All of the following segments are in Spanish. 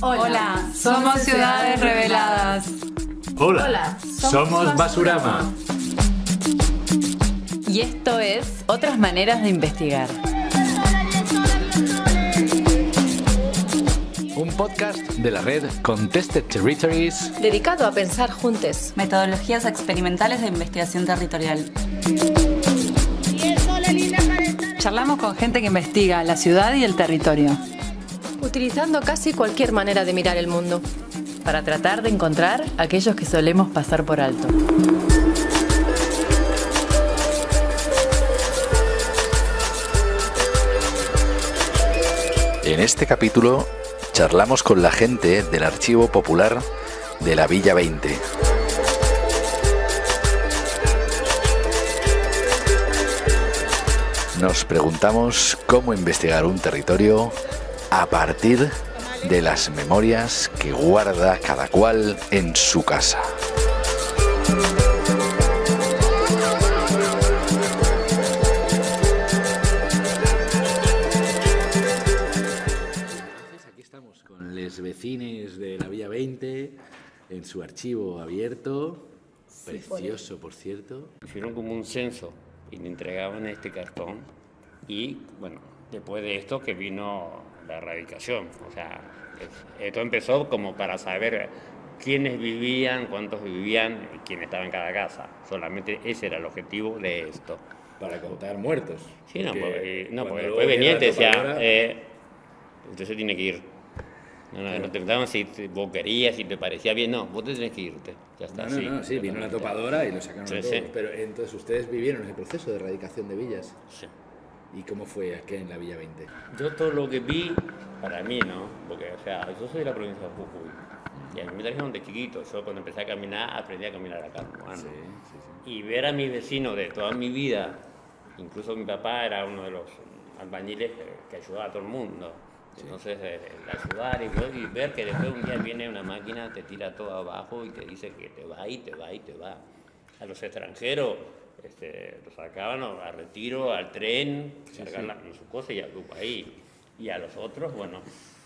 Hola, somos Ciudades Reveladas. Hola, somos Basurama. Y esto es Otras Maneras de Investigar. Un podcast de la red Contested Territories, dedicado a pensar juntos Metodologías experimentales de investigación territorial. Charlamos con gente que investiga la ciudad y el territorio, utilizando casi cualquier manera de mirar el mundo, para tratar de encontrar aquellos que solemos pasar por alto. En este capítulo charlamos con la gente del Archivo Popular de la Villa 20. Nos preguntamos cómo investigar un territorio a partir de las memorias que guarda cada cual en su casa. Aquí estamos con los vecinos de la Villa 20 en su archivo abierto, precioso por cierto. Hicieron como un censo y me entregaban este cartón y bueno, después de esto que vino la erradicación, o sea, esto empezó como para saber quiénes vivían, cuántos vivían y quién estaba en cada casa, solamente ese era el objetivo de esto. Para contar muertos. Sí, porque después venía y te decía, usted se tiene que ir. No te preguntaban si vos querías, si te parecía bien, no, vos te tenés que irte, ya está. Sí, vino la topadora y lo sacaron todos. Sí. Pero entonces ustedes vivieron ese proceso de erradicación de villas. Sí. ¿Y cómo fue aquí en la Villa 20? Yo todo lo que vi, para mí, ¿no? Porque, o sea, yo soy de la provincia de Jujuy. Y a mí me trajeron de chiquito. Yo cuando empecé a caminar, aprendí a caminar acá. Sí. Y ver a mis vecinos de toda mi vida, incluso mi papá era uno de los albañiles que ayudaba a todo el mundo. Sí. Entonces, ayudar y ver que después un día viene una máquina, te tira todo abajo y te dice que te va y te va y te va. A los extranjeros los sacaban a retiro, al tren, cargaban sus cosas y a tu país. Y a los otros, bueno,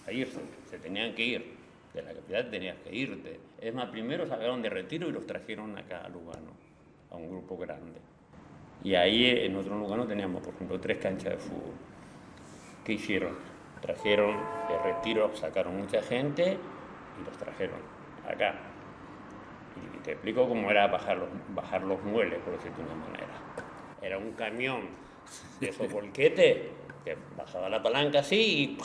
a irse, se tenían que ir. De la capital tenías que irte. Es más, primero sacaron de retiro y los trajeron acá a Lugano, a un grupo grande. Y ahí en otro Lugano teníamos, por ejemplo, 3 canchas de fútbol. ¿Qué hicieron? Trajeron de retiro, sacaron mucha gente y los trajeron acá. Y te explico cómo era bajar los muebles, por decirte una manera. Era un camión de esos volquetes que bajaba la palanca así y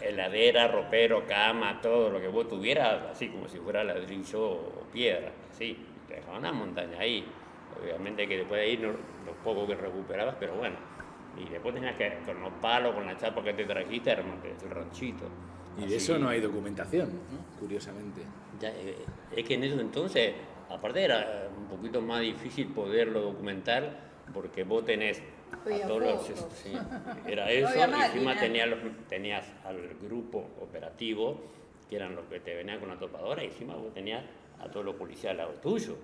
heladera, ropero, cama, todo lo que vos tuvieras, así como si fuera ladrillo o piedra, así. Te dejaban una montaña ahí. Obviamente que después de ahí lo poco que recuperabas, pero bueno. Y después tenías que, con los palos, con la chapa que te trajiste, armarte el ranchito. Y de eso no hay documentación, ¿no? Curiosamente. Ya, es que en eso entonces, aparte era un poquito más difícil poderlo documentar, porque vos tenés a todos los... Sí, era eso, y encima tenías al grupo operativo, que eran los que te venían con la topadora, y encima vos tenías a todos los policías al lado tuyo.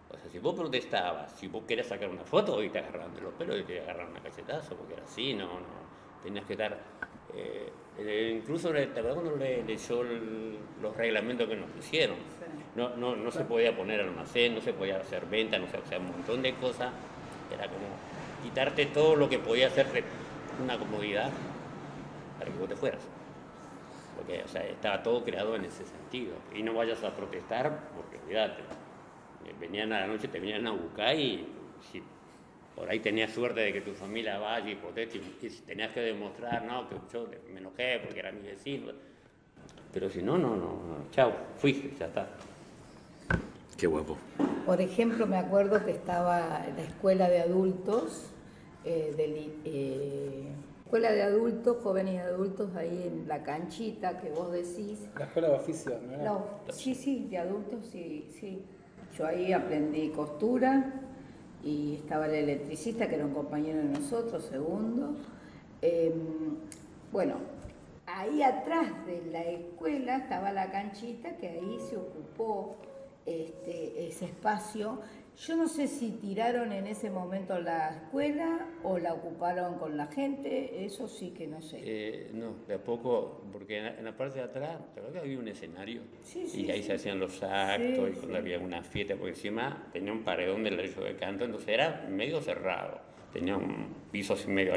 O sea, si vos protestabas, si vos querías sacar una foto, hoy te agarraban de los pelos y te agarraban una cachetazo, porque era así, no, tenías que estar... incluso, ¿te acuerdas cuando leyó los reglamentos que nos pusieron? Sí. No se podía poner almacén, no se podía hacer venta, o sea, un montón de cosas. Era como quitarte todo lo que podía hacer una comodidad para que vos te fueras. Porque, o sea, estaba todo creado en ese sentido. Y no vayas a protestar, porque olvídate. Venían a la noche, te venían a buscar y si por ahí tenías suerte de que tu familia vaya y proteste y tenías que demostrar, no, que yo me enojé porque era mi vecino. Pero si no, chao, fui, ya está. Qué guapo. Por ejemplo, me acuerdo que estaba en la escuela de adultos, escuela de adultos, jóvenes y adultos, ahí en la canchita que vos decís. La escuela de oficio, ¿no era? No, sí, de adultos, sí. Yo ahí aprendí costura y estaba el electricista, que era un compañero de nosotros, segundo. Bueno, ahí atrás de la escuela estaba la canchita, que ahí se ocupó ese espacio Yo no sé si tiraron en ese momento la escuela o la ocuparon con la gente, eso sí que no sé. No, de a poco, porque en la parte de atrás, la verdad que había un escenario Sí, y ahí sí. se hacían los actos Sí, y cuando sí. había una fiesta, porque encima tenía un paredón del derecho de canto, entonces era medio cerrado, tenía un piso así medio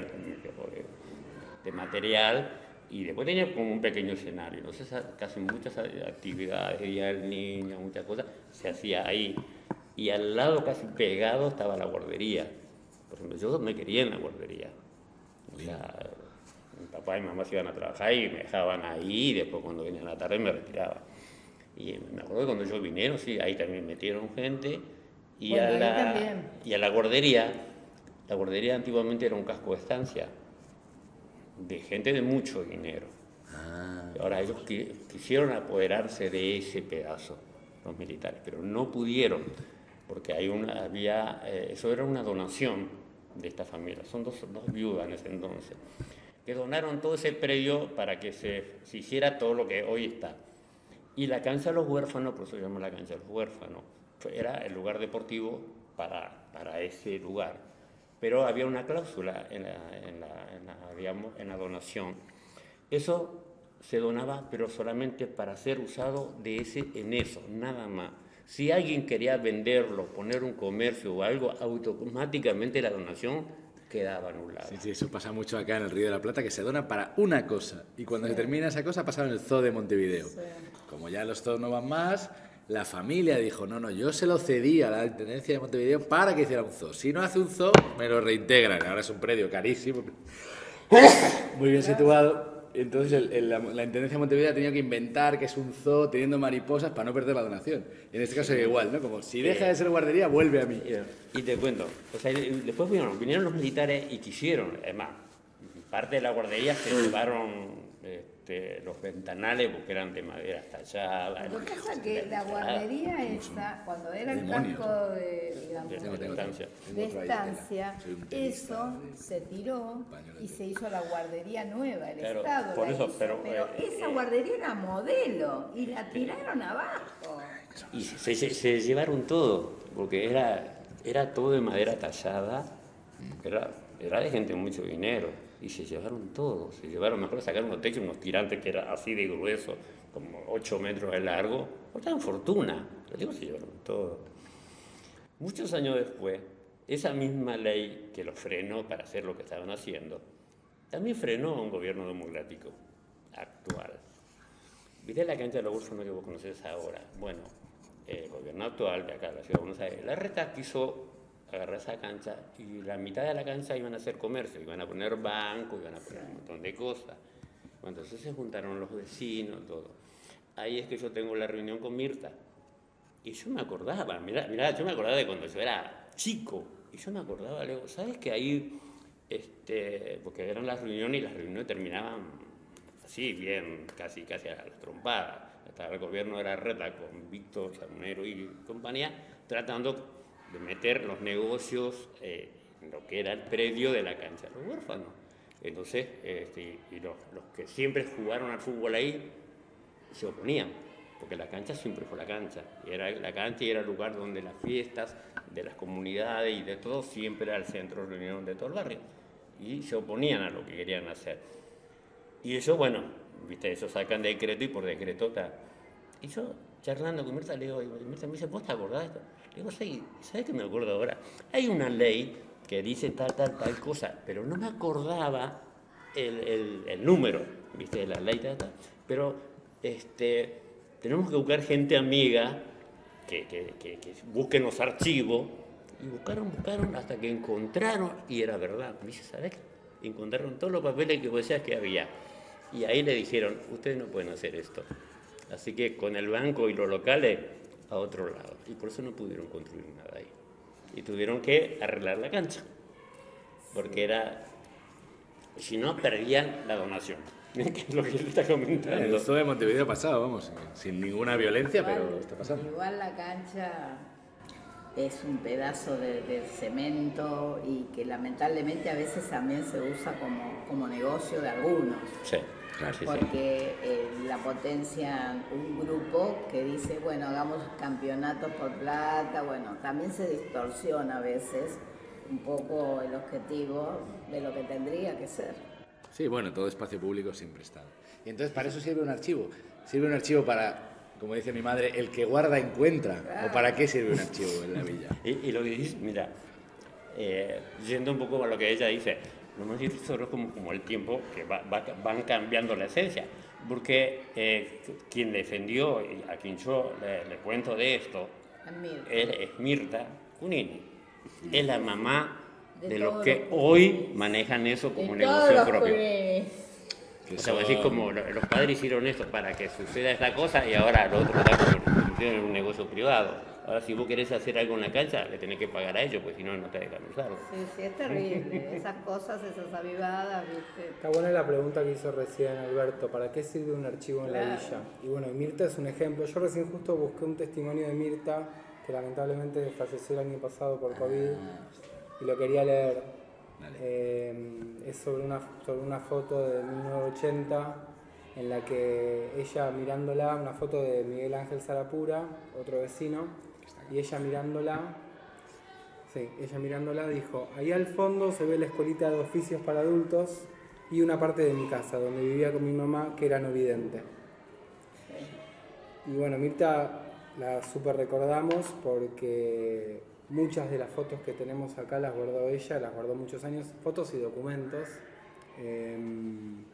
de material y después tenía como un pequeño escenario, entonces casi muchas actividades, Día del Niño, muchas cosas, se hacía ahí. Y al lado, casi pegado, estaba la guardería. Por ejemplo, yo me quería en la guardería. O sea, mi papá y mi mamá se iban a trabajar y me dejaban ahí, y después cuando venía la tarde me retiraba. Y me acuerdo que cuando ellos vinieron, sí, ahí también metieron gente. Y, Bueno, ahí también. y a la guardería antiguamente era un casco de estancia, de gente de mucho dinero. Y ahora ellos quisieron apoderarse de ese pedazo, los militares, pero no pudieron, porque eso era una donación de esta familia, son dos viudas en ese entonces, que donaron todo ese predio para que se hiciera todo lo que hoy está. Y la cancha de los huérfanos, por eso se llama la cancha de los huérfanos, era el lugar deportivo para ese lugar. Pero había una cláusula en la donación. Eso se donaba, pero solamente para ser usado en eso, nada más. Si alguien quería venderlo, poner un comercio o algo, automáticamente la donación quedaba anulada. Sí, sí, eso pasa mucho acá en el Río de la Plata, que se dona para una cosa. Y cuando se termina esa cosa, pasa en el Zoo de Montevideo. Sí. Como ya los zoos no van más, la familia dijo, no, yo se lo cedí a la Intendencia de Montevideo para que hiciera un zoo. Si no hace un zoo, me lo reintegran. Ahora es un predio carísimo, muy bien situado. Entonces la Intendencia de Montevideo ha tenido que inventar que es un zoo teniendo mariposas para no perder la donación. En este caso es igual, ¿no? Como si deja de ser guardería, vuelve a mí. Y te cuento, o sea, después vinieron los militares y quisieron, además, parte de la guardería se llevaron los ventanales porque eran de madera tallada. Lo que pasa es que la guardería esta, cuando era el demonios. campo de Estancia. estancia, eso se tiró y se hizo la guardería nueva, el Claro, Estado por la eso, hizo, pero, esa guardería era modelo y la tiraron abajo. Y se llevaron todo, porque era todo de madera tallada, era de gente de mucho dinero, y se llevaron todo, me acuerdo sacaron unos techos, unos tirantes que eran así de grueso, como 8 metros de largo, costaban fortuna, los tipos se llevaron todo. Muchos años después, esa misma ley que los frenó para hacer lo que estaban haciendo, también frenó a un gobierno democrático actual. ¿Viste la cancha de los huérfanos que vos conocés ahora? Bueno, el gobierno actual de acá, de la Ciudad de Buenos Aires, la reta quiso agarrar esa cancha y la mitad de la cancha iban a hacer comercio, iban a poner bancos, iban a poner un montón de cosas. Bueno, entonces se juntaron los vecinos, todo. Ahí es que yo tengo la reunión con Mirta. Y yo me acordaba, mirá, yo me acordaba de cuando yo era chico. Y yo me acordaba, le digo, ¿sabes que ahí, porque eran las reuniones y las reuniones terminaban así, bien, casi a la trompada. Hasta el gobierno era reta con Víctor Charnero y compañía, tratando de meter los negocios en lo que era el predio de la cancha de los huérfanos. Entonces, y los que siempre jugaron al fútbol ahí se oponían, porque la cancha siempre fue la cancha. La cancha y era el lugar donde las fiestas de las comunidades y de todo siempre era el centro de reunión de todo el barrio. Y se oponían a lo que querían hacer. Y eso, bueno, viste, eso sacan decreto y por decreto está. Y yo, charlando con Mirta, le digo, Mirta me dice, ¿vos te acordás de esto? Le digo, sí, ¿sabes qué me acuerdo ahora? Hay una ley que dice tal cosa, pero no me acordaba el número, ¿viste? La ley, tal. Pero tenemos que buscar gente amiga que busquen los archivos. Y buscaron hasta que encontraron, y era verdad. Me dice, ¿sabes qué? Encontraron todos los papeles que vos decías que había. Y ahí le dijeron, ustedes no pueden hacer esto. Así que con el banco y los locales a otro lado. Y por eso no pudieron construir nada ahí. Y tuvieron que arreglar la cancha. Porque si no, perdían la donación. Que es lo que él está comentando. El Zoo de Montevideo ha pasado, vamos, sin ninguna violencia, pero está pasando. Igual la cancha es un pedazo de cemento y que lamentablemente a veces también se usa como negocio de algunos. Sí, claro, sí, porque la potencia un grupo que dice, bueno, hagamos campeonatos por plata, bueno, también se distorsiona a veces un poco el objetivo de lo que tendría que ser. Sí, bueno, todo espacio público siempre está. Y entonces para eso sirve un archivo. Sirve un archivo para, como dice mi madre, el que guarda encuentra. Claro. ¿O para qué sirve un archivo en la villa? Y lo que dice, mira, yendo un poco a lo que ella dice, no me dice solo como el tiempo que van cambiando la esencia, porque quien defendió, y a quien yo le cuento de esto, es Mirta Cunini, es la mamá de los que hoy manejan eso como negocio propio. O sea, decir, como los padres hicieron esto para que suceda esta cosa y ahora lo otro está convirtiendo en un negocio privado. Ahora, si vos querés hacer algo en la cancha, le tenés que pagar a ellos, pues si no, no te dejan usarlo. Sí, es terrible. Esas cosas, esas avivadas, ¿viste? Está buena la pregunta que hizo recién Alberto, ¿para qué sirve un archivo en la villa? Y bueno, Mirta es un ejemplo. Yo recién justo busqué un testimonio de Mirta, que lamentablemente falleció el año pasado por COVID, y lo quería leer. Es sobre una foto de 1980 en la que ella mirándola, una foto de Miguel Ángel Sarapura, otro vecino, y ella mirándola dijo, ahí al fondo se ve la escuelita de oficios para adultos y una parte de mi casa, donde vivía con mi mamá, que era no vidente. Y bueno, Mirta la super recordamos porque muchas de las fotos que tenemos acá las guardó ella, las guardó muchos años, fotos y documentos. El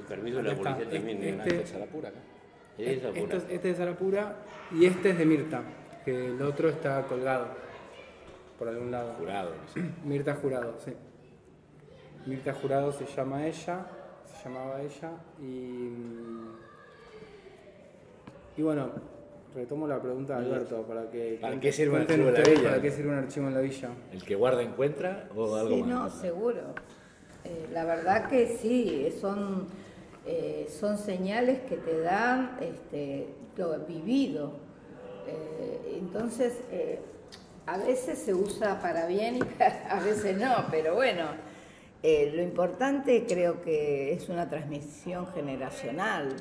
permiso de la policía también de Ángel Sarapura, ¿no? Este es de Sarapura y este es de Mirta, que el otro está colgado por algún lado. Jurado. Sí. Mirta Jurado, sí. Mirta Jurado se llamaba ella, y bueno, retomo la pregunta de Alberto, ¿para qué sirve un archivo en la villa? ¿Para qué sirve un archivo en la villa? ¿El que guarda encuentra o algo Sí, más? no, seguro. La verdad que sí, son señales que te dan lo vivido. Entonces, a veces se usa para bien y a veces no, pero bueno, lo importante creo que es una transmisión generacional.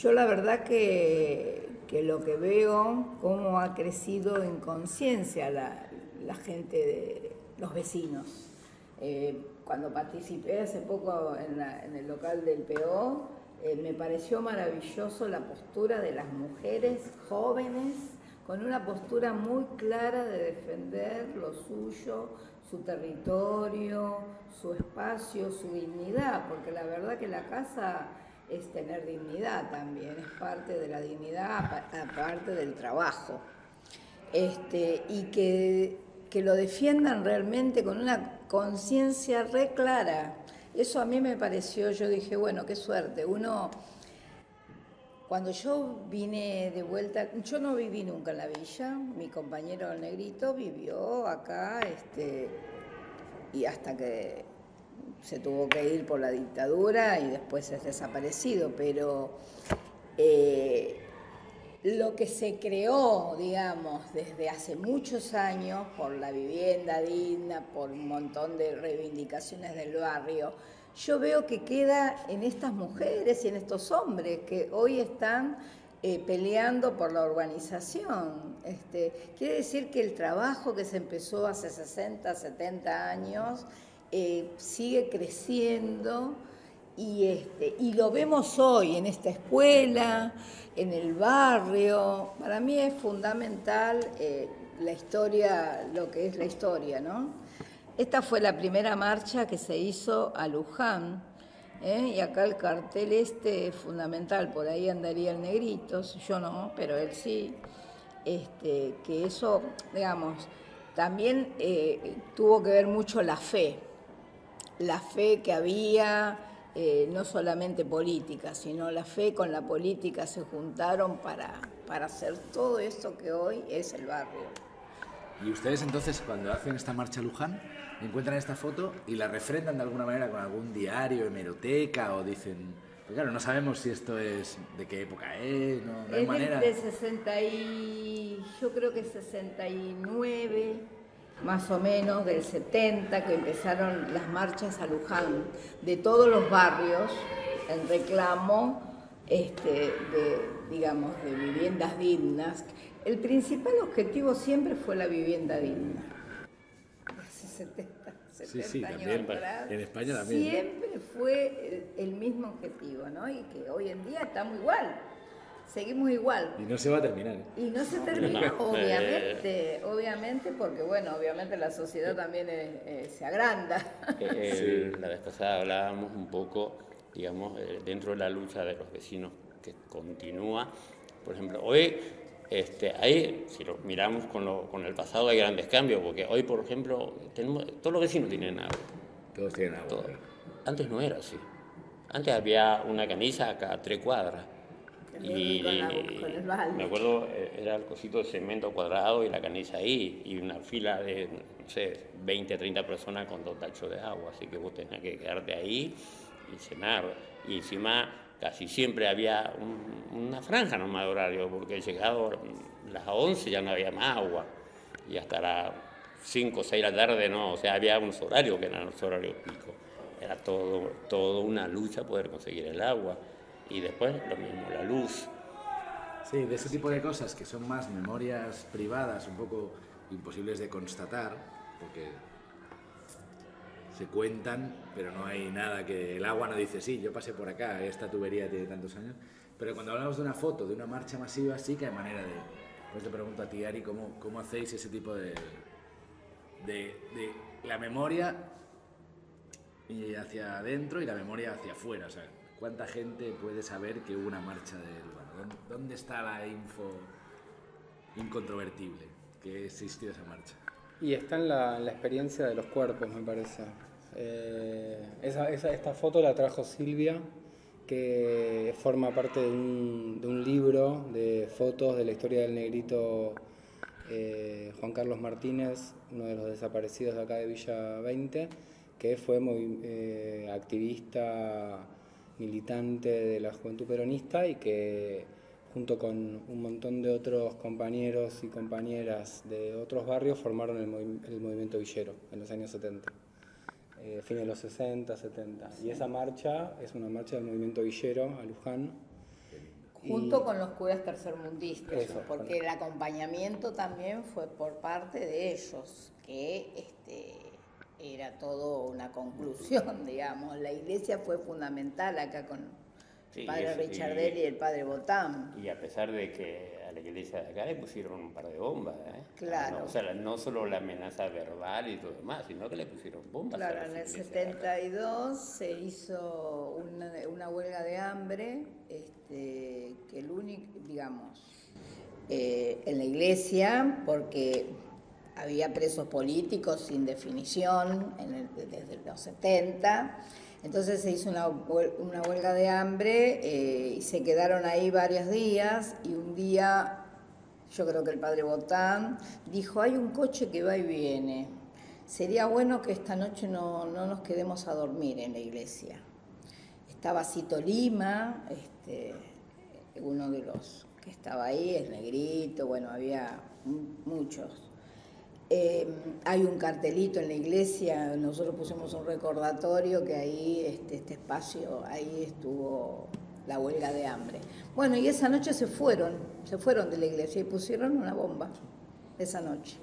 Yo la verdad que lo que veo, cómo ha crecido en conciencia la gente, los vecinos. Cuando participé hace poco en el local del PO, me pareció maravilloso la postura de las mujeres jóvenes, con una postura muy clara de defender lo suyo, su territorio, su espacio, su dignidad, porque la verdad que la casa es tener dignidad también, es parte de la dignidad, aparte del trabajo. Y que lo defiendan realmente con una conciencia re clara. Eso a mí me pareció, yo dije, bueno, qué suerte. Cuando yo vine de vuelta, yo no viví nunca en la villa, mi compañero el Negrito vivió acá, y hasta que se tuvo que ir por la dictadura y después es desaparecido, pero lo que se creó, digamos, desde hace muchos años por la vivienda digna, por un montón de reivindicaciones del barrio, yo veo que queda en estas mujeres y en estos hombres que hoy están peleando por la urbanización. Quiere decir que el trabajo que se empezó hace 60, 70 años sigue creciendo y lo vemos hoy en esta escuela, en el barrio. Para mí es fundamental la historia, lo que es la historia, ¿no? Esta fue la primera marcha que se hizo a Luján, y acá el cartel es fundamental, por ahí andaría el Negrito, yo no, pero él sí, que eso, digamos, también tuvo que ver mucho la fe que había, no solamente política, sino la fe con la política se juntaron para hacer todo esto que hoy es el barrio. Y ustedes entonces, cuando hacen esta marcha a Luján, encuentran esta foto y la refrendan de alguna manera con algún diario, hemeroteca, o dicen, Pero claro, no sabemos si esto es de qué época es, no hay Es manera. de 60 y yo creo que 69, más o menos, del 70, que empezaron las marchas a Luján de todos los barrios en reclamo digamos, de viviendas dignas. El principal objetivo siempre fue la vivienda digna. Hace 70 Sí, años también. atrás, En España también. siempre fue el mismo objetivo, ¿no? Y que hoy en día estamos igual, seguimos igual. Y no se va a terminar. Y no se termina, No, obviamente, porque bueno, obviamente la sociedad también se agranda. La vez pasada hablábamos un poco, digamos, dentro de la lucha de los vecinos que continúa. Por ejemplo, hoy, ahí, si lo miramos con el pasado, hay grandes cambios, porque hoy, por ejemplo, todos los vecinos tienen agua. Todos tienen agua. Todo. Antes no era así. Antes había una canilla a cada 3 cuadras. Y con el balde. me acuerdo, era el cosito de cemento cuadrado y la canilla ahí, y una fila de, no sé, 20, 30 personas con 2 tachos de agua, así que vos tenías que quedarte ahí y llenar. Y encima casi siempre había una franja nomás de horario, porque llegado las 11 ya no había más agua, y hasta las 5 o 6 de la tarde no, o sea, había unos horarios que eran los horarios pico. Era todo una lucha poder conseguir el agua. Y después lo mismo, la luz. Sí, de ese tipo de cosas que son más memorias privadas, un poco imposibles de constatar, porque se cuentan, pero no hay nada que el agua no dice, sí, yo pasé por acá, esta tubería tiene tantos años. Pero cuando hablamos de una foto, de una marcha masiva, sí que hay manera de... Pues te pregunto a ti, Ari, ¿cómo hacéis ese tipo de la memoria y hacia adentro y la memoria hacia afuera? O sea, ¿cuánta gente puede saber que hubo una marcha de Lugano? ¿Dónde está la info incontrovertible que existió esa marcha? Y está en la experiencia de los cuerpos, me parece. Esta foto la trajo Silvia, que forma parte de un libro de fotos de la historia del negrito Juan Carlos Martínez, uno de los desaparecidos de acá de Villa 20, que fue muy activista, militante de la Juventud Peronista y que junto con un montón de otros compañeros y compañeras de otros barrios formaron el movimiento villero en los años 70, fines de los 60, 70. Y esa marcha es una marcha del movimiento villero a Luján. Junto con los curas tercermundistas, Eso, porque el acompañamiento también fue por parte de ellos, que era todo una conclusión, digamos. La iglesia fue fundamental acá con el padre Richardelli y el padre Botán. Y a pesar de que a la iglesia de acá le pusieron un par de bombas, Claro. No, o sea, no solo la amenaza verbal y todo demás, sino que le pusieron bombas. Claro, en el 72 se hizo una huelga de hambre, que el único, digamos, en la iglesia, porque había presos políticos sin definición desde los 70, entonces se hizo una huelga de hambre y se quedaron ahí varios días, y un día, yo creo que el padre Botán dijo, hay un coche que va y viene, sería bueno que esta noche no nos quedemos a dormir en la iglesia. Estaba Cito Lima, uno de los que estaba ahí, el negrito, bueno, había muchos. Hay un cartelito en la iglesia, nosotros pusimos un recordatorio que ahí, este espacio, ahí estuvo la huelga de hambre. Bueno, y esa noche se fueron de la iglesia y pusieron una bomba esa noche.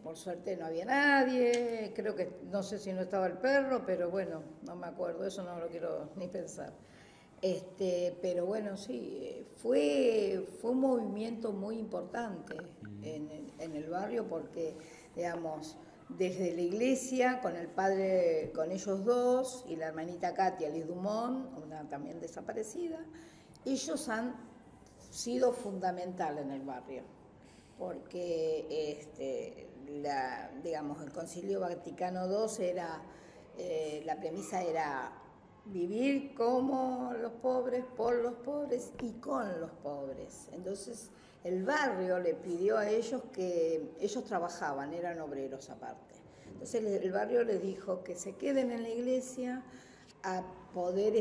Por suerte no había nadie, creo que, no sé si no estaba el perro, pero bueno, no me acuerdo, eso no lo quiero ni pensar. Pero bueno, sí, fue un movimiento muy importante en el barrio porque, digamos, desde la iglesia, con el padre, con ellos dos, y la hermanita Katia Liz Dumont, una también desaparecida, ellos han sido fundamental en el barrio, porque digamos, el Concilio Vaticano II la premisa era vivir como los pobres, por los pobres y con los pobres. Entonces, el barrio le pidió a ellos que ellos trabajaban, eran obreros aparte. Entonces, el barrio les dijo que se queden en la iglesia a poder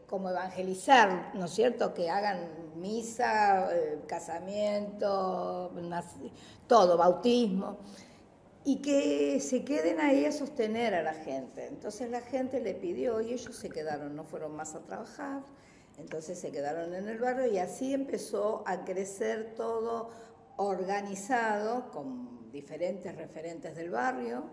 como evangelizar, ¿no es cierto? Que hagan misa, casamiento, todo, bautismo, y que se queden ahí a sostener a la gente. Entonces la gente le pidió y ellos se quedaron, no fueron más a trabajar, entonces se quedaron en el barrio y así empezó a crecer todo organizado con diferentes referentes del barrio.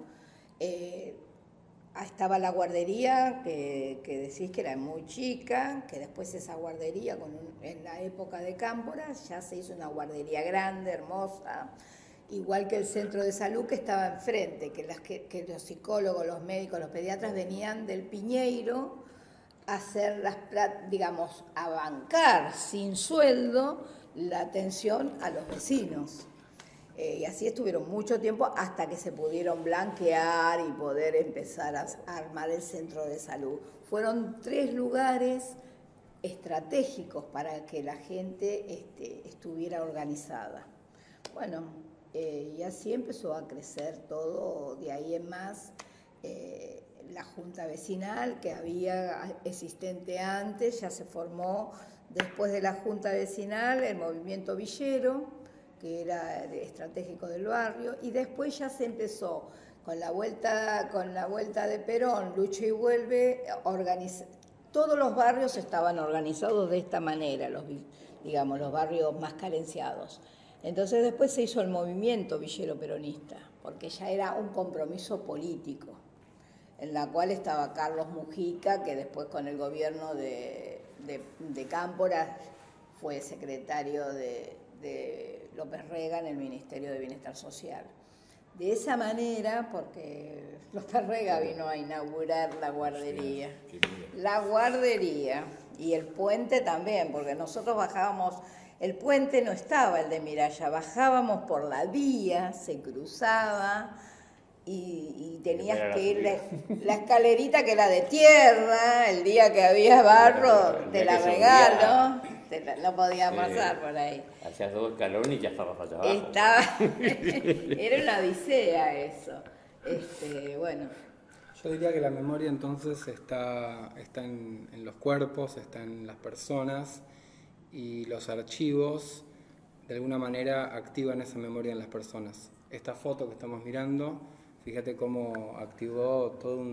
Estaba la guardería, que decís que era muy chica, que después esa guardería, en la época de Cámpora, ya se hizo una guardería grande, hermosa, igual que el centro de salud que estaba enfrente, que los psicólogos, los médicos, los pediatras venían del Piñeiro a hacer digamos, a bancar sin sueldo la atención a los vecinos. Y así estuvieron mucho tiempo hasta que se pudieron blanquear y poder empezar a armar el centro de salud. Fueron 3 lugares estratégicos para que la gente estuviera organizada. Bueno, y así empezó a crecer todo, de ahí en más. La junta vecinal que había existente antes, ya se formó después de la junta vecinal el movimiento villero, que era estratégico del barrio, y después ya se empezó con la vuelta de Perón, Lucha y Vuelve, todos los barrios estaban organizados de esta manera, los barrios más carenciados. Entonces después se hizo el movimiento villero peronista, porque ya era un compromiso político, en la cual estaba Carlos Mujica, que después con el gobierno de Cámpora fue secretario de López Rega en el Ministerio de Bienestar Social. De esa manera, porque López Rega vino a inaugurar la guardería. La guardería y el puente también, porque nosotros bajábamos, el puente no estaba el de Miraya, bajábamos por la vía, se cruzaba y tenías que ir la escalerita que era de tierra, el día que había barro te la regalo. No podía pasar por ahí. Hacías 2 escalones y ya estabas allá abajo. Era una odisea eso. Bueno. Yo diría que la memoria entonces está en los cuerpos, está en las personas, y los archivos de alguna manera activan esa memoria en las personas. Esta foto que estamos mirando, fíjate cómo activó toda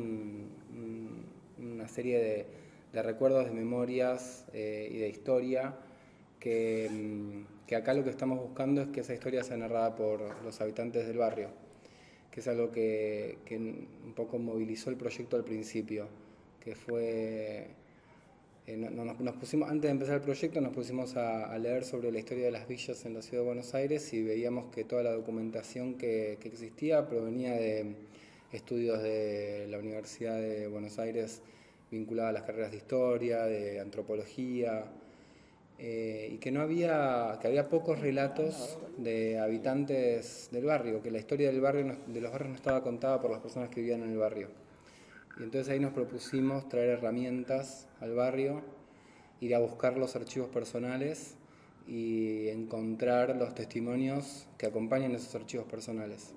una serie de recuerdos, de memorias y de historia, que acá lo que estamos buscando es que esa historia sea narrada por los habitantes del barrio, que es algo que un poco movilizó el proyecto al principio, que fue... nos pusimos, antes de empezar el proyecto nos pusimos a leer sobre la historia de las villas en la ciudad de Buenos Aires y veíamos que toda la documentación que existía provenía de estudios de la Universidad de Buenos Aires vinculada a las carreras de historia, de antropología, y que había pocos relatos de habitantes del barrio, que la historia del barrio, de los barrios no estaba contada por las personas que vivían en el barrio. Y entonces ahí nos propusimos traer herramientas al barrio, ir a buscar los archivos personales y encontrar los testimonios que acompañan esos archivos personales.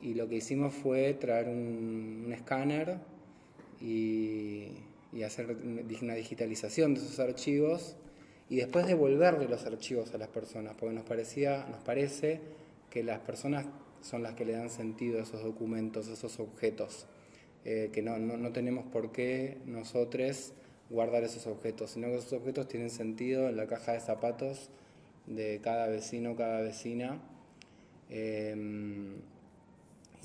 Y lo que hicimos fue traer un escáner y hacer una digitalización de esos archivos y después devolverle los archivos a las personas, porque nos parece que las personas son las que le dan sentido a esos documentos, a esos objetos, que no tenemos por qué nosotros guardar esos objetos, sino que esos objetos tienen sentido en la caja de zapatos de cada vecino, cada vecina. Y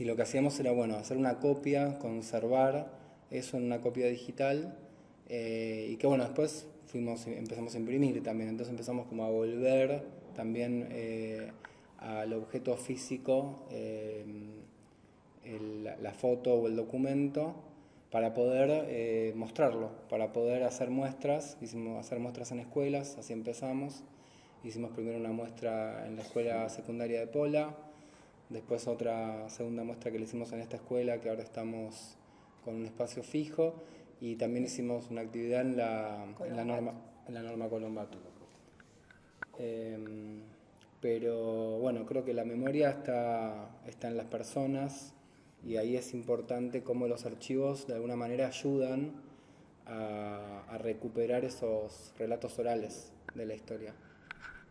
lo que hacíamos era, hacer una copia, conservar eso en una copia digital, y que después empezamos a imprimir también, entonces empezamos como a volver también al objeto físico, la foto o el documento, para poder mostrarlo, para poder hacer muestras. Hicimos hacer muestras en escuelas, así empezamos. Hicimos primero una muestra en la escuela secundaria de Pola, después otra segunda muestra que le hicimos en esta escuela, que ahora estamos con un espacio fijo, y también hicimos una actividad en la norma Colombato. Pero creo que la memoria está en las personas, Y ahí es importante cómo los archivos de alguna manera ayudan a recuperar esos relatos orales de la historia.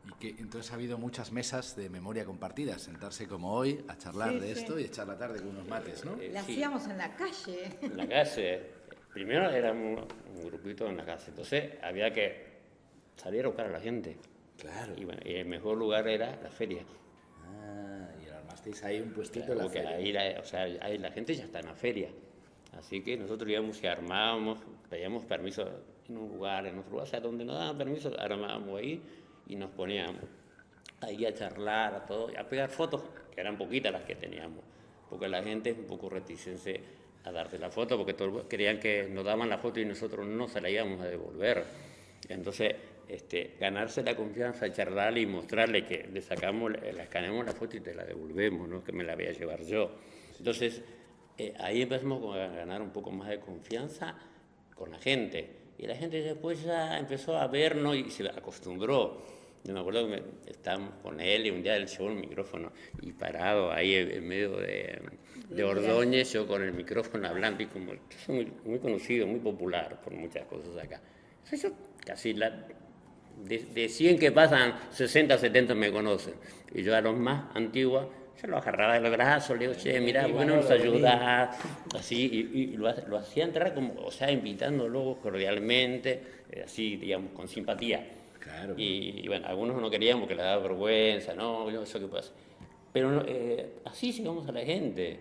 Y que entonces ha habido muchas mesas de memoria compartida, sentarse como hoy a charlar de esto y echar la tarde con unos mates, ¿no? La hacíamos en la calle. En la calle. Primero éramos un grupito en la calle, entonces había que salir a buscar a la gente. Claro. Y bueno, y el mejor lugar era la feria. Y armasteis ahí un puestito Claro, en la porque feria. ahí la gente ya está en la feria. Así que nosotros íbamos y armábamos, pedíamos permiso en un lugar, en otro lugar, o sea, donde nos daban permiso, armábamos ahí y nos poníamos ahí a charlar, a todo, a pegar fotos, que eran poquitas las que teníamos, porque la gente es un poco reticente a darte la foto, porque todos creían que nos daban la foto y nosotros no se la íbamos a devolver. Entonces, ganarse la confianza, charlarle y mostrarle que le sacamos, le escaneamos la foto y te la devolvemos, no que me la voy a llevar yo. Entonces, ahí empezamos a ganar un poco más de confianza con la gente. Y la gente después ya empezó a vernos y se acostumbró. Yo me acuerdo que estábamos con él y un día él llevó el micrófono y parado ahí en medio de Ordóñez, yo con el micrófono hablando y como yo soy muy, muy conocido, muy popular por muchas cosas acá. Entonces yo casi de 100 que pasan, 60, 70 me conocen. Y yo a los más antiguos, yo lo agarraba de los brazos, le digo, che, mirá, ¿por qué no nos ayudás? Así, y lo hacía entrar como, o sea, invitándolo cordialmente, así, digamos, con simpatía. Claro. Y bueno, algunos no queríamos porque les daba vergüenza, no, yo qué pasa. Pero no, así llegamos a la gente.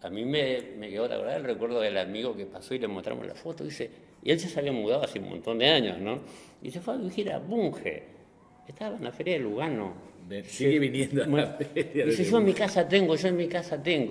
A mí me quedó la verdad el recuerdo del amigo que pasó y le mostramos la foto, dice, y él ya se había mudado hace un montón de años, ¿no? Y se fue a vivir a Bunge, estaba en la feria de Lugano. Sigue viniendo a la feria. Dice, yo en mi casa tengo.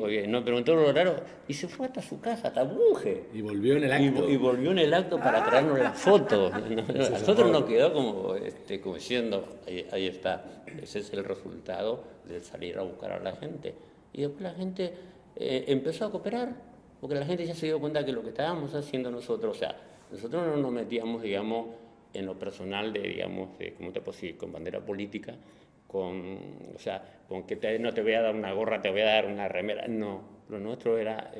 Y nos preguntó lo raro, y se fue hasta su casa, hasta Bunge. Y volvió en el acto. Y volvió en el acto para traernos las fotos. A nosotros nos quedó como diciendo, ahí está, ese es el resultado de salir a buscar a la gente. Y después la gente empezó a cooperar, porque la gente ya se dio cuenta que lo que estábamos haciendo nosotros, o sea, nosotros no nos metíamos, digamos, en lo personal ¿cómo te puedo decir?, con bandera política, con que no te voy a dar una gorra, te voy a dar una remera. No, lo nuestro era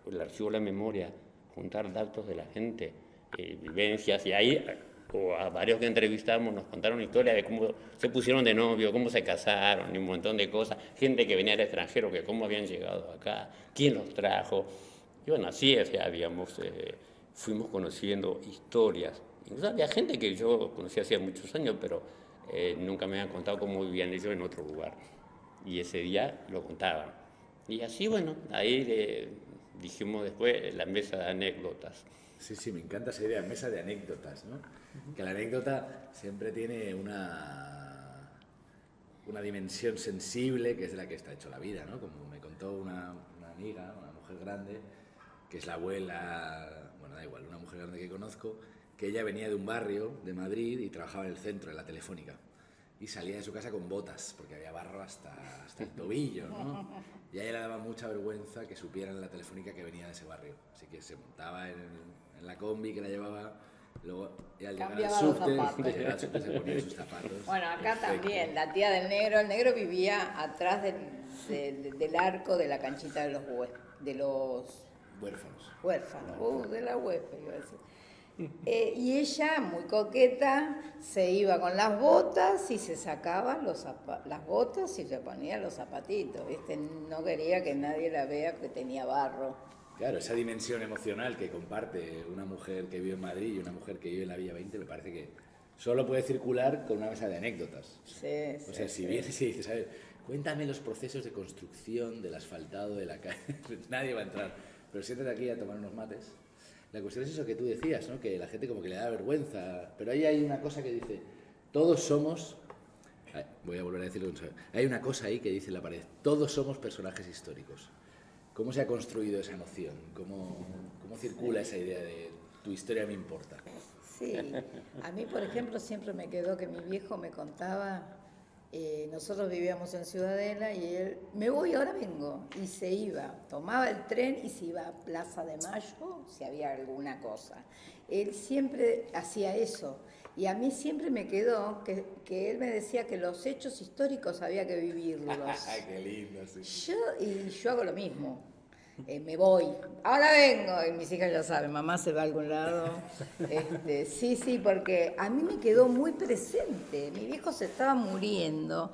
el archivo de la memoria, juntar datos de la gente, vivencias, y ahí a varios que entrevistamos nos contaron historias de cómo se pusieron de novio, cómo se casaron, y un montón de cosas, gente que venía del extranjero, que cómo habían llegado acá, quién los trajo. Y bueno, así fuimos conociendo historias. Incluso había gente que yo conocía hacía muchos años, pero nunca me habían contado cómo vivían ellos en otro lugar. Y ese día lo contaban. Y así, bueno, ahí dijimos después la mesa de anécdotas. Sí, me encanta esa idea, mesa de anécdotas, ¿no? Que la anécdota siempre tiene una dimensión sensible, que es de la que está hecho la vida, ¿no? Como me contó una amiga, una mujer grande, que es la abuela, bueno, da igual, una mujer grande que conozco, que ella venía de un barrio de Madrid y trabajaba en el centro, en la Telefónica. Y salía de su casa con botas, porque había barro hasta el tobillo, ¿no? Y a ella le daba mucha vergüenza que supieran en la Telefónica que venía de ese barrio. Así que se montaba en la combi que la llevaba, luego y al llegar al subte se ponía sus zapatos. Bueno, acá también, la tía del negro, el negro vivía atrás del arco de la canchita de los huérfanos, de la huésped, iba a decir. Y ella, muy coqueta, se iba con las botas y se sacaba las botas y se ponía los zapatitos, ¿viste? No quería que nadie la vea que tenía barro. Claro, esa dimensión emocional que comparte una mujer que vive en Madrid y una mujer que vive en la Villa 20 me parece que solo puede circular con una mesa de anécdotas. Sí, o sea, si vienes y dices, a ver, cuéntame los procesos de construcción del asfaltado de la calle, nadie va a entrar, pero siéntate aquí a tomar unos mates. La cuestión es eso que tú decías, ¿no? Que la gente como que le da vergüenza, pero ahí hay una cosa que dice, todos somos, voy a volver a decirlo, hay una cosa ahí que dice en la pared, todos somos personajes históricos. ¿Cómo se ha construido esa noción? ¿Cómo circula esa idea de tu historia me importa? Sí, a mí, por ejemplo, siempre me quedó que mi viejo me contaba, nosotros vivíamos en Ciudadela y él, me voy, ahora vengo, y se iba, tomaba el tren y se iba a Plaza de Mayo, si había alguna cosa. Él siempre hacía eso, y a mí siempre me quedó que él me decía que los hechos históricos había que vivirlos. ¡Qué lindo! Sí. Yo hago lo mismo. me voy, ahora vengo, y mis hijas ya saben, mamá se va a algún lado. Sí, porque a mí me quedó muy presente, mi viejo se estaba muriendo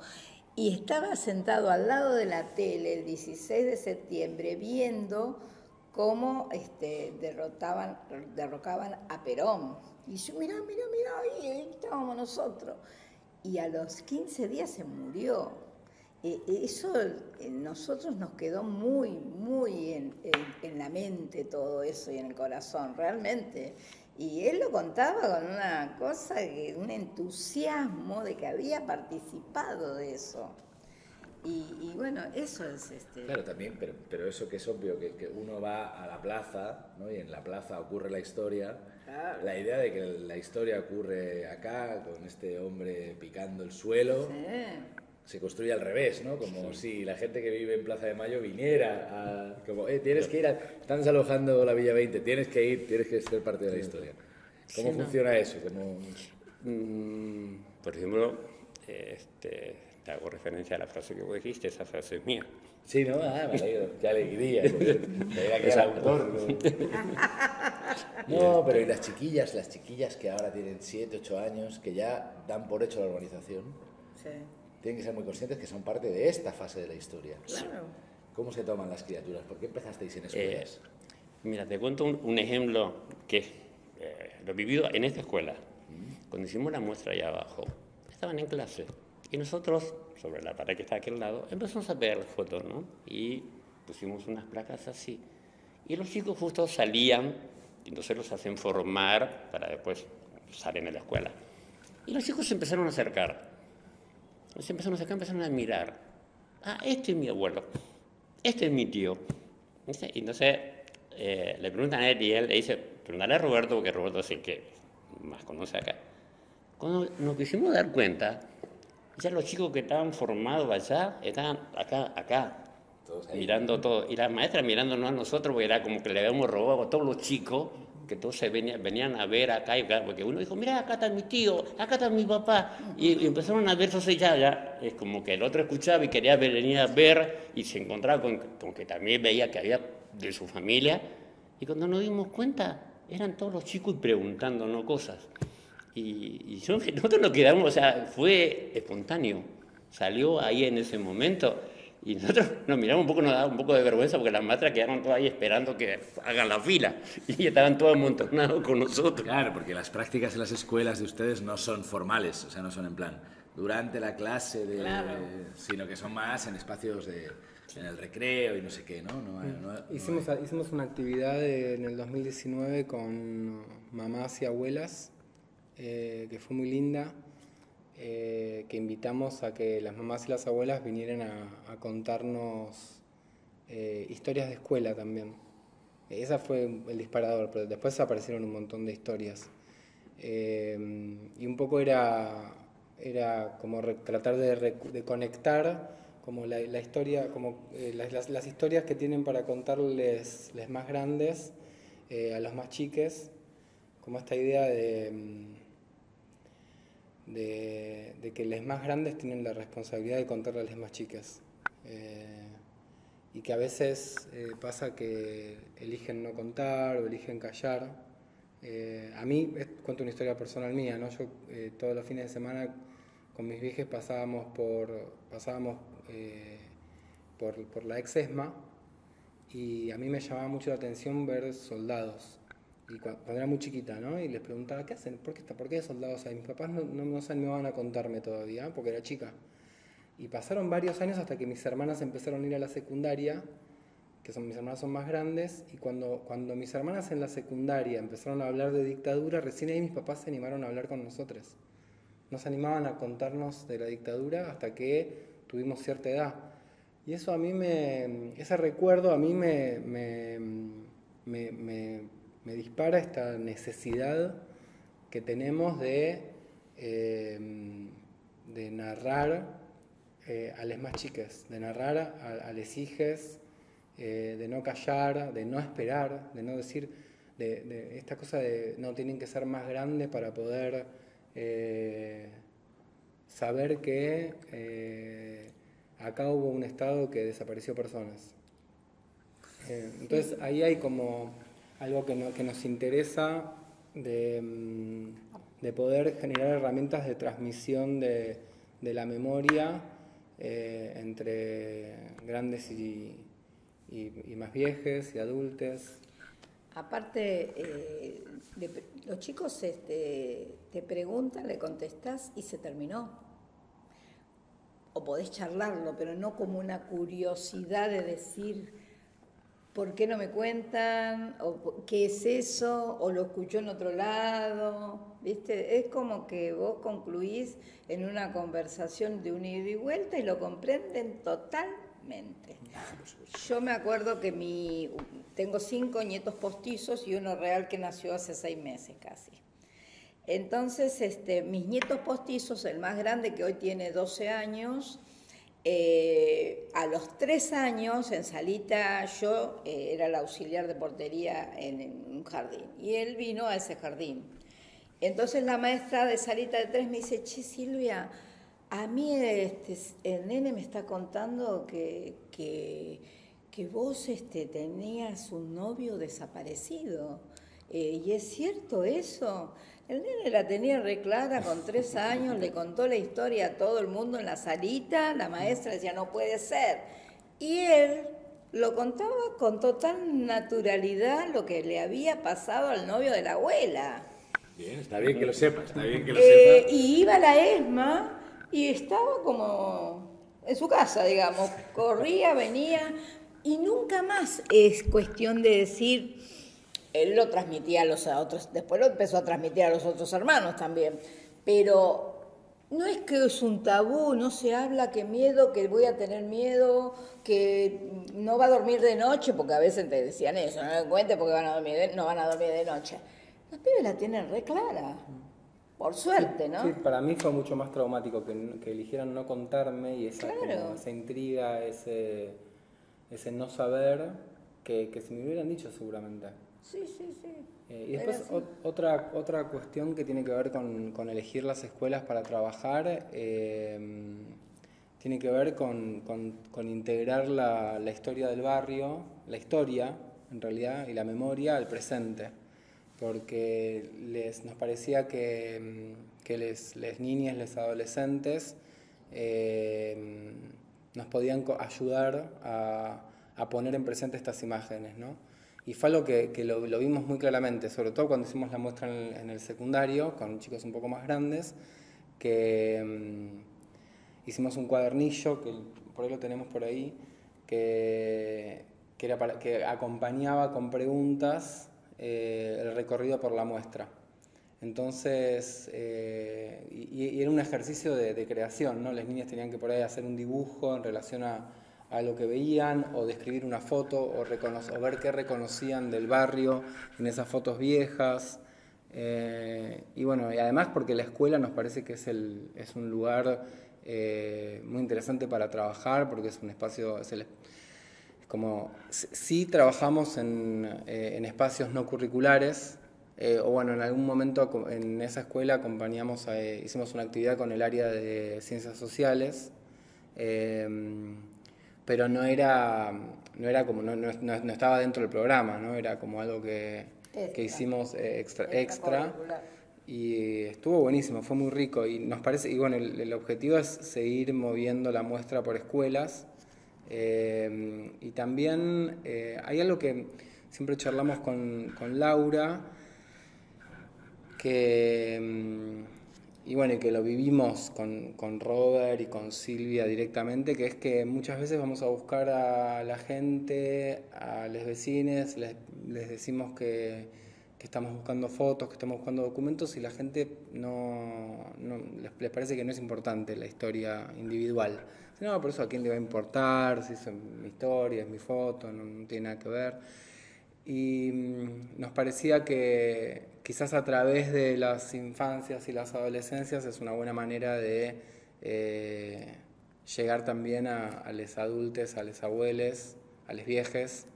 y estaba sentado al lado de la tele el 16 de septiembre viendo cómo derrocaban a Perón. Y yo, mirá, ahí estábamos nosotros. Y a los 15 días se murió. Eso nosotros nos quedó muy en la mente todo eso y en el corazón, realmente. Y él lo contaba con una cosa, un entusiasmo de que había participado de eso. Y bueno, eso es... Claro, también, pero eso que es obvio, que uno va a la plaza, ¿no? Y en la plaza ocurre la historia. Claro. La idea de que la historia ocurre acá, con este hombre picando el suelo, se construye al revés, ¿no? Como si la gente que vive en Plaza de Mayo viniera a... Como, tienes que ir están desalojando la Villa 20, tienes que ser parte de la historia. ¿Cómo funciona eso? Por ejemplo, te hago referencia a la frase que vos dijiste, esa frase es mía. Sí, ¿no? Ah, me alegro. Qué alegría. Creía que era autor. No, pero y las chiquillas que ahora tienen 7, 8 años, que ya dan por hecho la urbanización, tienen que ser muy conscientes que son parte de esta fase de la historia. Claro. ¿Cómo se toman las criaturas? ¿Por qué empezasteis en escuelas? Mira, te cuento un ejemplo que lo he vivido en esta escuela. Cuando hicimos la muestra allá abajo, estaban en clase. Y nosotros, sobre la pared que está aquí al lado, empezamos a pegar fotos, ¿no? Y pusimos unas placas así. Y los chicos justo salían, y entonces los hacen formar para después salen de la escuela. Y los chicos se empezaron a acercar. Empezaron a mirar. Ah, este es mi abuelo. Este es mi tío. Y entonces le preguntan a él y él le dice, pregúntale a Roberto, porque Roberto es el que más conoce acá. Cuando nos quisimos dar cuenta, ya los chicos que estaban formados allá estaban acá, mirando todo. Y la maestra mirándonos a nosotros, porque era como que le habíamos robado a todos los chicos, que todos venían a ver acá, porque uno dijo, mira, acá está mi tío, acá está mi papá. Y empezaron a ver, entonces ya es como que el otro escuchaba y quería venir a ver, y se encontraba con que también veía que había de su familia. Y cuando nos dimos cuenta, eran todos los chicos preguntándonos cosas. Y nosotros nos quedamos, o sea, fue espontáneo, salió ahí en ese momento y nosotros nos miramos un poco, nos daba un poco de vergüenza porque las maestras quedaron todas ahí esperando que hagan la fila y estaban todos amontonados con nosotros. Claro, porque las prácticas en las escuelas de ustedes no son formales, o sea, no son en plan durante la clase, sino que son más en espacios en el recreo y no sé qué, ¿no? Hicimos una actividad en el 2019 con mamás y abuelas, que fue muy linda, que invitamos a que las mamás y las abuelas vinieran a contarnos historias de escuela también. Esa fue el disparador, pero después aparecieron un montón de historias. Y un poco era como tratar de conectar como la historia, como las historias que tienen para contarles los más grandes a los más chiques, como esta idea de que los más grandes tienen la responsabilidad de contarle a los más chicas. Y que a veces pasa que eligen no contar o eligen callar. A mí, cuento una historia personal mía, ¿no? Yo todos los fines de semana con mis viejes pasábamos por la ex ESMA y a mí me llamaba mucho la atención ver soldados. Y cuando era muy chiquita, ¿no? Y les preguntaba, ¿qué hacen? ¿Por qué hay soldados ahí? Mis papás no se animaban a contarme todavía, porque era chica. Y pasaron varios años hasta que mis hermanas empezaron a ir a la secundaria, mis hermanas son más grandes, y cuando mis hermanas en la secundaria empezaron a hablar de dictadura, recién ahí mis papás se animaron a hablar con nosotros. No se animaban a contarnos de la dictadura hasta que tuvimos cierta edad. Y eso ese recuerdo a mí me dispara esta necesidad que tenemos de narrar a las más chicas, de narrar a las hijas, de no callar, de no esperar, de no decir, de esta cosa de no tienen que ser más grandes para poder saber que acá hubo un Estado que desapareció personas. Entonces ahí hay como algo que nos interesa de poder generar herramientas de transmisión de la memoria entre grandes y más viejes y adultos. Aparte, los chicos te preguntan, le contestás y se terminó. O podés charlarlo, pero no como una curiosidad de decir ¿por qué no me cuentan? ¿O qué es eso? ¿O lo escuchó en otro lado? ¿Viste? Es como que vos concluís en una conversación de un ida y vuelta y lo comprenden totalmente. Yo me acuerdo que tengo 5 nietos postizos y uno real que nació hace 6 meses casi. Entonces, mis nietos postizos, el más grande que hoy tiene 12 años, a los 3 años en Salita yo era la auxiliar de portería en un jardín y él vino a ese jardín. Entonces la maestra de Salita de 3 me dice, che Silvia, a mí el nene me está contando que vos tenías un novio desaparecido. ¿Y es cierto eso? El nene la tenía re clara con 3 años, le contó la historia a todo el mundo en la salita, la maestra decía, no puede ser. Y él lo contaba con total naturalidad lo que le había pasado al novio de la abuela. Bien, está bien que lo sepa, está bien que lo sepa. Y iba a la ESMA y estaba como en su casa, digamos, corría, venía, y nunca más es cuestión de decir... Él lo transmitía a los otros, después lo empezó a transmitir a los otros hermanos también. Pero no es que es un tabú, no se habla que miedo, que voy a tener miedo, que no va a dormir de noche, porque a veces te decían eso, no me cuentes porque no van a dormir de noche. Los pibes la tienen re clara, por suerte, ¿no? Sí, para mí fue mucho más traumático que eligieran no contarme y esa, Claro. como esa intriga, ese no saber, que si me hubieran dicho seguramente. Sí. Y después otra cuestión que tiene que ver con elegir las escuelas para trabajar, tiene que ver con integrar la historia del barrio, la historia en realidad, y la memoria al presente, porque nos parecía que les niñas, les adolescentes nos podían ayudar a poner en presente estas imágenes, ¿no? Y fue algo que lo vimos muy claramente, sobre todo cuando hicimos la muestra en el secundario, con chicos un poco más grandes, que hicimos un cuadernillo, que por ahí lo tenemos por ahí, que acompañaba con preguntas el recorrido por la muestra. Entonces, y era un ejercicio de creación, ¿no? Las niñas tenían que por ahí hacer un dibujo en relación a lo que veían, o describir una foto, o ver qué reconocían del barrio en esas fotos viejas. Y bueno, y además porque la escuela nos parece que es un lugar muy interesante para trabajar, porque es un espacio, como sí trabajamos en espacios no curriculares, o bueno, en algún momento en esa escuela hicimos una actividad con el área de ciencias sociales, pero no estaba dentro del programa, ¿no? Era como algo que hicimos extra y estuvo buenísimo, fue muy rico y nos parece, y bueno, el objetivo es seguir moviendo la muestra por escuelas, y también hay algo que siempre charlamos con Laura, y bueno, y que lo vivimos con Robert y con Silvia directamente, que es que muchas veces vamos a buscar a la gente, a los vecinos, les decimos que estamos buscando fotos, que estamos buscando documentos, y la gente les parece que no es importante la historia individual. No, por eso a quién le va a importar, si es mi historia, es mi foto, no tiene nada que ver. Y nos parecía que quizás a través de las infancias y las adolescencias es una buena manera de llegar también a los adultos, a los abuelos, a los viejes,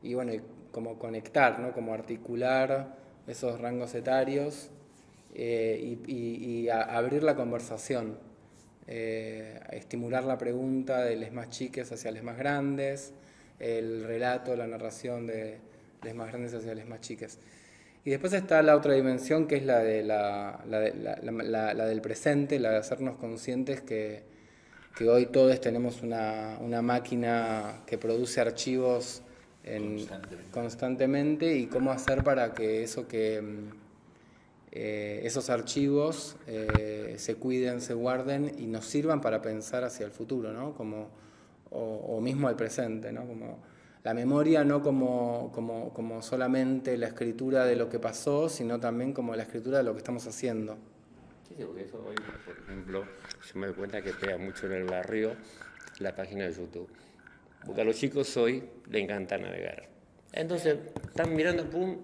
y bueno, como conectar, ¿no? Como articular esos rangos etarios, y abrir la conversación. estimular la pregunta de los más chiques hacia los más grandes, el relato, la narración de los más grandes hacia los más chiques. Y después está la otra dimensión, que es la del presente, la de hacernos conscientes que hoy todos tenemos una máquina que produce archivos constantemente, y cómo hacer para que esos archivos se cuiden, se guarden y nos sirvan para pensar hacia el futuro, ¿no? O mismo al presente, ¿no? Como la memoria no como solamente la escritura de lo que pasó, sino también como la escritura de lo que estamos haciendo. Sí, porque eso hoy, por ejemplo, yo me doy cuenta que pega mucho en el barrio la página de YouTube. Porque a los chicos hoy les encanta navegar. Entonces, están mirando, pum,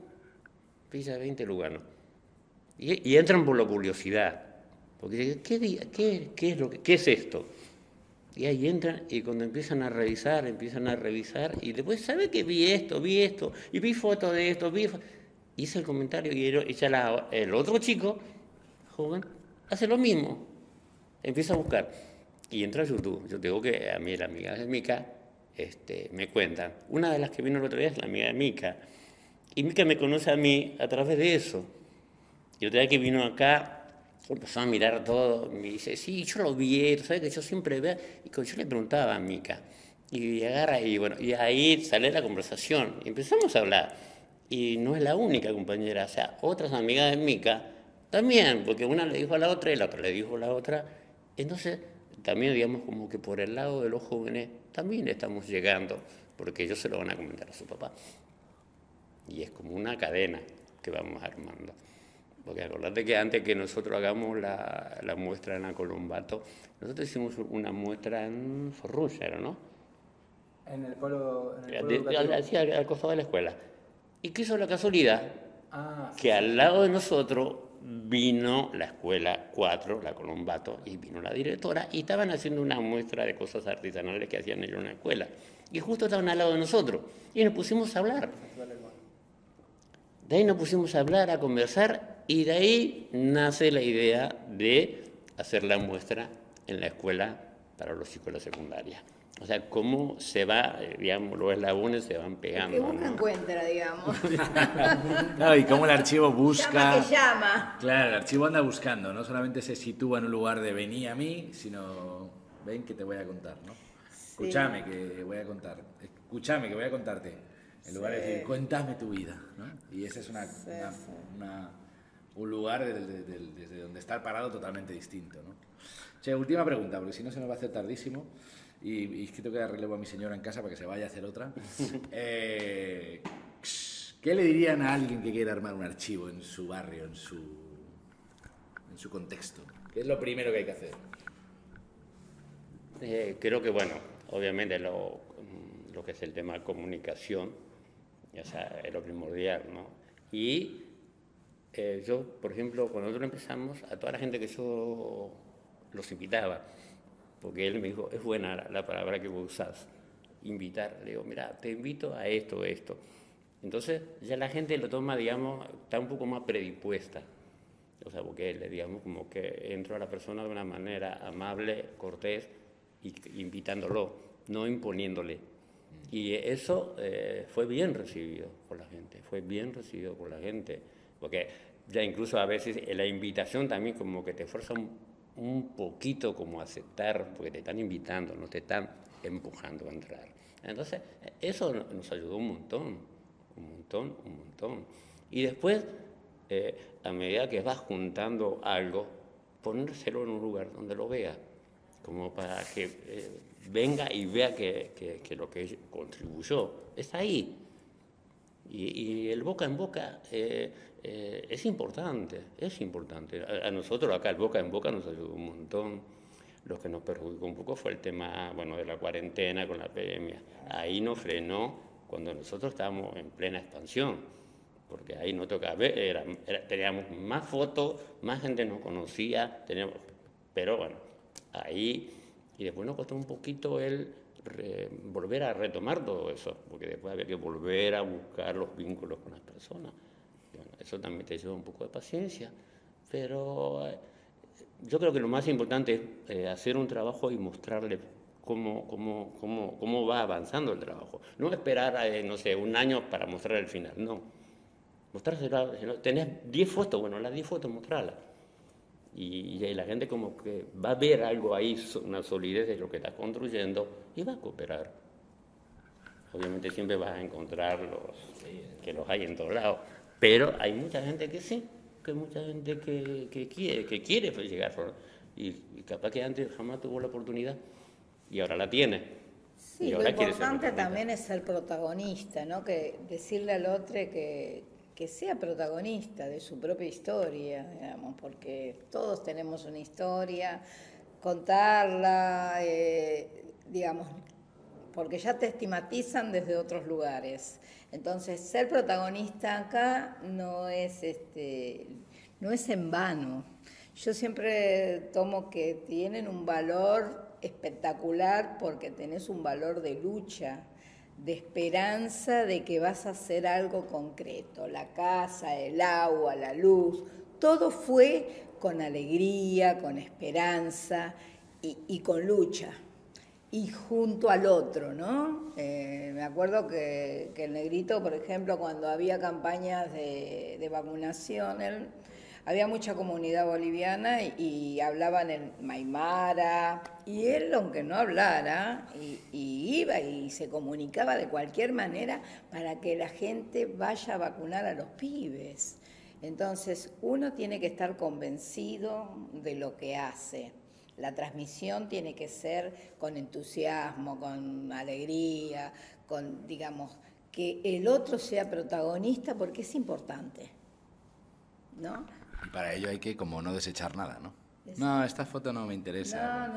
Villa 20 Lugano. Y entran por la curiosidad. Porque dicen, ¿qué es esto? Y ahí entran, y cuando empiezan a revisar, y después, ¿sabe que vi esto, y vi fotos de esto, hice el comentario, y ya el otro chico, joven, hace lo mismo, empieza a buscar, y entra a YouTube. Yo digo que a mí la amiga de Mica me cuentan, una de las que vino el otro día es la amiga de Mica, y Mica me conoce a mí a través de eso. Y otra vez que vino acá, empezó a mirar todo, me dice, sí, yo lo vi, ¿sabes que yo siempre veo? Y yo le preguntaba a Mica, y agarra, y bueno, y ahí sale la conversación, y empezamos a hablar, y no es la única compañera, o sea, otras amigas de Mica también, porque una le dijo a la otra, y la otra le dijo a la otra, entonces también digamos como que por el lado de los jóvenes también estamos llegando, porque ellos se lo van a comentar a su papá, y es como una cadena que vamos armando. Porque acordate que antes que nosotros hagamos la muestra en la Colombato, nosotros hicimos una muestra en Forrulla, ¿no? En el polo al costado de la escuela. ¿Y qué hizo la casualidad? Que al lado de nosotros vino la escuela 4, la Colombato, y vino la directora, y estaban haciendo una muestra de cosas artesanales que hacían ellos en la escuela. Y justo estaban al lado de nosotros, y nos pusimos a hablar. De ahí nos pusimos a hablar, a conversar, y de ahí nace la idea de hacer la muestra en la escuela para los chicos de la secundaria. O sea, cómo se va, digamos, los eslabones se van pegando. Que uno encuentra, digamos. Claro, y cómo el archivo busca... Llama que llama. Claro, el archivo anda buscando, no solamente se sitúa en un lugar de vení a mí, sino ven que te voy a contar, ¿no? Sí. Escúchame que voy a contar, escúchame que voy a contarte. En lugar de decir, cuéntame tu vida, ¿no? Y ese es un lugar desde donde estar parado totalmente distinto, ¿no? Che, última pregunta, porque si no se nos va a hacer tardísimo y es que tengo que dar relevo a mi señora en casa para que se vaya a hacer otra. ¿Qué le dirían a alguien que quiera armar un archivo en su barrio, en su contexto? ¿Qué es lo primero que hay que hacer? Creo que, bueno, obviamente lo que es el tema de comunicación, o sea, es lo primordial, ¿no? Y yo, por ejemplo, cuando nosotros empezamos, a toda la gente que yo los invitaba, porque él me dijo, es buena la palabra que vos usás, invitar. Le digo, mira, te invito a esto. Entonces, ya la gente lo toma, digamos, está un poco más predispuesta. O sea, porque le digamos como que entró a la persona de una manera amable, cortés, y invitándolo, no imponiéndole. Y eso fue bien recibido por la gente, porque ya incluso a veces la invitación también como que te fuerza un poquito como a aceptar, porque te están invitando, no te están empujando a entrar. Entonces, eso nos ayudó un montón. Y después, a medida que vas juntando algo, ponérselo en un lugar donde lo vea, como para que venga y vea que lo que contribuyó está ahí. Y el boca en boca es importante. A nosotros acá el boca en boca nos ayudó un montón. Lo que nos perjudicó un poco fue el tema, bueno, de la cuarentena con la pandemia. Ahí nos frenó cuando nosotros estábamos en plena expansión, porque ahí no tocaba ver, teníamos más fotos, más gente nos conocía, pero bueno, ahí, y después nos costó un poquito volver a retomar todo eso, porque después había que volver a buscar los vínculos con las personas. Bueno, eso también te lleva un poco de paciencia, pero yo creo que lo más importante es hacer un trabajo y mostrarle cómo va avanzando el trabajo. No esperar, no sé, un año para mostrar el final, no. Mostrárselo, tenés 10 fotos, bueno, las 10 fotos mostrarlas. Y la gente como que va a ver algo ahí, una solidez de lo que estás construyendo y va a cooperar. Obviamente siempre vas a encontrar que los hay en todos lados, pero hay mucha gente que sí, que mucha gente que quiere llegar, y capaz que antes jamás tuvo la oportunidad y ahora la tiene. Sí, y lo ahora quiere ser importante protagonista. también es ser protagonista, ¿no? Que decirle al otro que sea protagonista de su propia historia, digamos, porque todos tenemos una historia, contarla, digamos, porque ya te estigmatizan desde otros lugares. Entonces, ser protagonista acá no es en vano. Yo siempre tomo que tienen un valor espectacular porque tenés un valor de lucha, de esperanza de que vas a hacer algo concreto. La casa, el agua, la luz, todo fue con alegría, con esperanza y con lucha. Y junto al otro, ¿no? Me acuerdo que el Negrito, por ejemplo, cuando había campañas de vacunación, había mucha comunidad boliviana y hablaban en Maimara, y él, aunque no hablara, y iba y se comunicaba de cualquier manera para que la gente vaya a vacunar a los pibes. Entonces, uno tiene que estar convencido de lo que hace. La transmisión tiene que ser con entusiasmo, con alegría, con, digamos, que el otro sea protagonista porque es importante, ¿no? Y para ello hay que como no desechar nada, ¿no? No, esta foto no me interesa.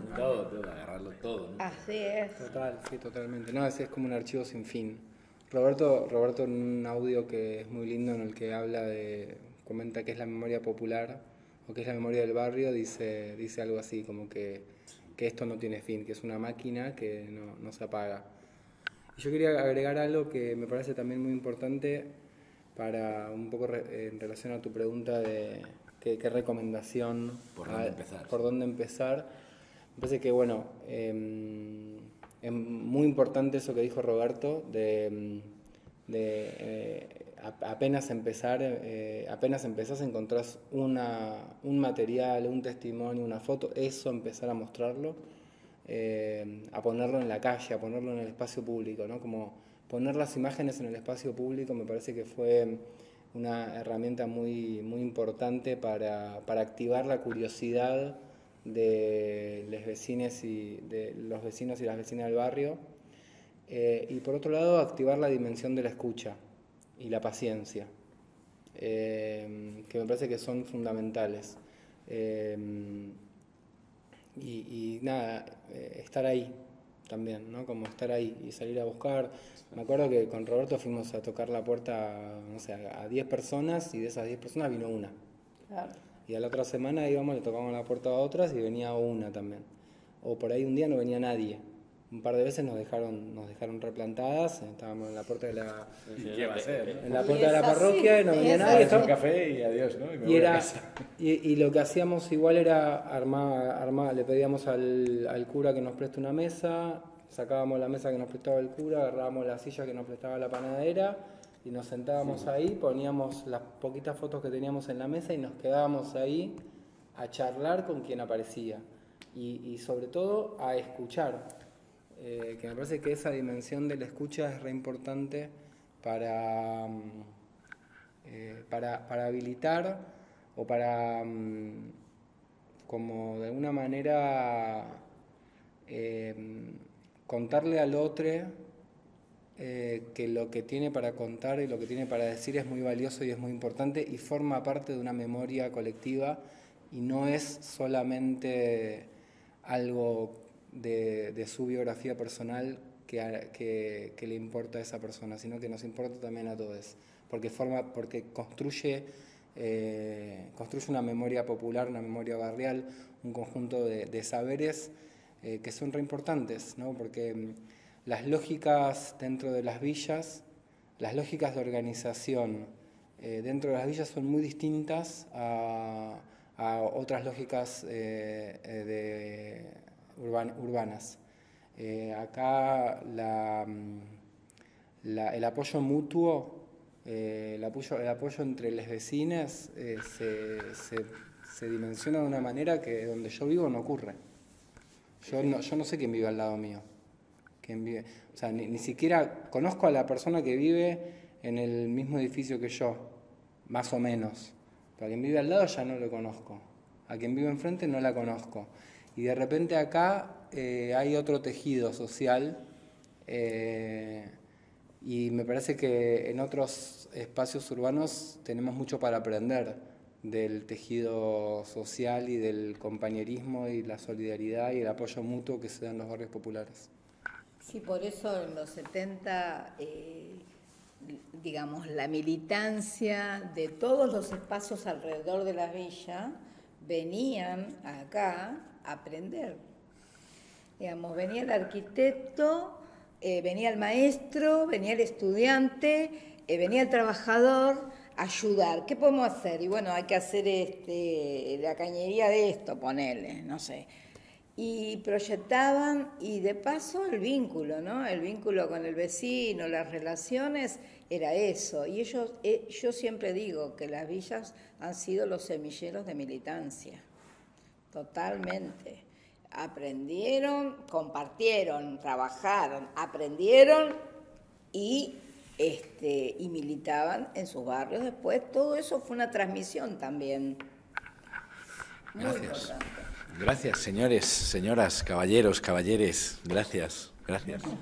No. Todo, agarrarlo todo, ¿no? Así es. Total, sí, totalmente. No, es como un archivo sin fin. Roberto en un audio que es muy lindo en el que comenta que es la memoria popular o que es la memoria del barrio, dice algo así, como que esto no tiene fin, que es una máquina que no se apaga. Y yo quería agregar algo que me parece también muy importante para un poco en relación a tu pregunta de qué recomendación, por dónde empezar. Me parece que, bueno, es muy importante eso que dijo Roberto, apenas empezás encontrás un material, un testimonio, una foto, eso empezar a mostrarlo, a ponerlo en la calle, a ponerlo en el espacio público, ¿no? Como poner las imágenes en el espacio público me parece que fue una herramienta muy, muy importante para activar la curiosidad de los vecinos y las vecinas del barrio, y por otro lado activar la dimensión de la escucha y la paciencia, que me parece que son fundamentales, y nada, estar ahí también, ¿no? Como estar ahí y salir a buscar. Me acuerdo que con Roberto fuimos a tocar la puerta, no sé, a 10 personas, y de esas 10 personas vino una. Claro. Y a la otra semana íbamos, le tocábamos la puerta a otras y venía una también. O por ahí un día no venía nadie. Un par de veces nos dejaron replantadas, estábamos en la puerta de la... ¿Qué va a ser? En la puerta de la parroquia y no venía nadie. Un café y adiós, ¿no? Y lo que hacíamos igual era armar, le pedíamos al cura que nos preste una mesa, sacábamos la mesa que nos prestaba el cura, agarrábamos la silla que nos prestaba la panadera y nos sentábamos ahí, poníamos las poquitas fotos que teníamos en la mesa y nos quedábamos ahí a charlar con quien aparecía y sobre todo a escuchar. Que me parece que esa dimensión de la escucha es re importante para habilitar o para como de alguna manera contarle al otro que lo que tiene para contar y lo que tiene para decir es muy valioso y es muy importante y forma parte de una memoria colectiva y no es solamente algo de su biografía personal que le importa a esa persona, sino que nos importa también a todos, porque construye una memoria popular, una memoria barrial, un conjunto de saberes que son re importantes, ¿no? Porque las lógicas dentro de las villas, las lógicas de organización dentro de las villas son muy distintas a a otras lógicas urbanas. Acá el apoyo mutuo, el apoyo entre los vecinos se dimensiona de una manera que donde yo vivo no ocurre. Yo no sé quién vive al lado mío. O sea, ni siquiera conozco a la persona que vive en el mismo edificio que yo, más o menos. Pero a quien vive al lado ya no lo conozco. A quien vive enfrente no la conozco. Y de repente acá hay otro tejido social y me parece que en otros espacios urbanos tenemos mucho para aprender del tejido social y del compañerismo y la solidaridad y el apoyo mutuo que se da en los barrios populares. Sí, por eso en los 70, digamos, la militancia de todos los espacios alrededor de la villa venían acá a aprender. Digamos, venía el arquitecto, venía el maestro, venía el estudiante, venía el trabajador a ayudar. ¿Qué podemos hacer? Y bueno, hay que hacer la cañería de esto, ponerle, no sé. Y proyectaban, y de paso el vínculo, ¿no? El vínculo con el vecino, las relaciones, era eso. Y yo siempre digo que las villas han sido los semilleros de militancia, totalmente. Aprendieron, compartieron, trabajaron, aprendieron y militaban en sus barrios después. Todo eso fue una transmisión también. Muy Gracias. importante. Gracias, señores, señoras, caballeros, caballeres. Gracias. Gracias a vos.